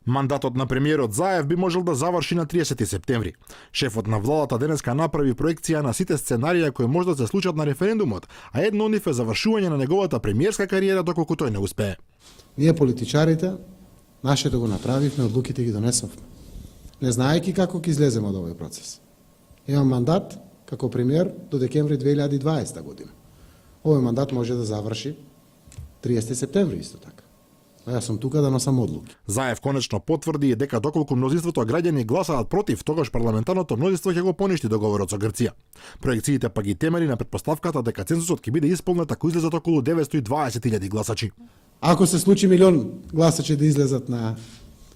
Мандатот на премиерот Заев би можел да заврши на 30 септември. Шефот на владата денеска направи проекција на сите сценарија кои може да се случат на референдумот, а едно од нив е завршување на неговата премиерска кариера доколку тој не успее. Ние политичарите нашето го направивме, одлуките ги донесовме. Не знаејќи како ќе излеземе од овој процес. Имам мандат како премиер до декември 2020 година. Овој мандат може да заврши 30 септември исто така. А јас сум тука да носам одлуки. Заев конечно потврди дека доколку мнозинството граѓани гласаат против, тогаш парламентарното мнозинство ќе го поништи договорот со Грција. Проекциите па ги темели на предпоставката дека цензусот ќе биде исполнет ако излезат околу 920.000 гласачи. Ако се случи милион гласачи да излезат на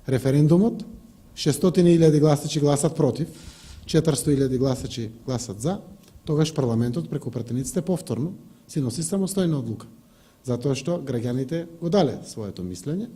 референдумот, 600.000 гласачи гласат против, 400.000 гласачи гласат за, тогаш парламентот преку пратениците повторно си носи самостојна одлука. Затоа што граѓаните го дале своето мислење.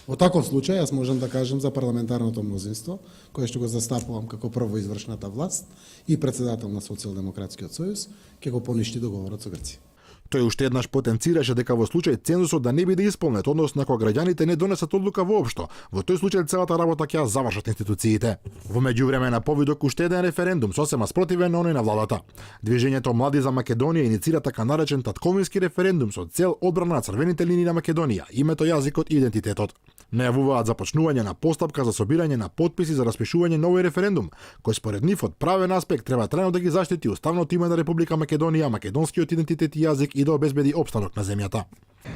Во таков случај, јас можам да кажам за парламентарното мнозинство, кое што го застапувам како прво извршната власт и председател на Социјалдемократскиот сојуз, ќе го поништи договорот со Грција. Тој уште еднаш потенцираше дека во случај цензусот да не биде исполнет, односно ако граѓаните не донесат одлука воопшто, во тој случај целата работа ќе ја завршат институциите. Во меѓувреме на повидок уште еден референдум сосема спротивен на оној на владата. Движењето Млади за Македонија иницира така наречен татковински референдум со цел одбрана на црвените линии на Македонија, името, јазикот и идентитетот. Најавуваат започнување на постапка за собирање на потписи за распишување на овој референдум, кој според нив од правен аспект треба трајно да ги заштити уставното име на Република Македонија, македонскиот идентитет и јазик и да обезбеди опстанок на земјата.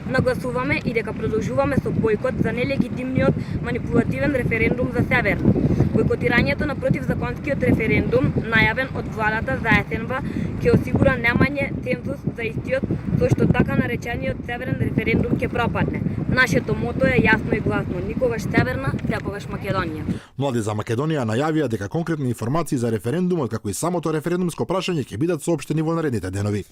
Нагласуваме и дека продолжуваме со бојкот за нелегитимниот манипулативен референдум за Север. Бојкотирањето на противзаконскиот референдум, најавен од владата за есенва, ќе осигура немање цензус за истиот, со што така наречениот Северен референдум ќе пропадне. Нашето мото е јасно и гласно: никогаш Северна, секогаш Македонија. Млади за Македонија најавија дека конкретни информации за референдумот, како и самото референдумско прашање ќе бидат соопштени во наредните денови.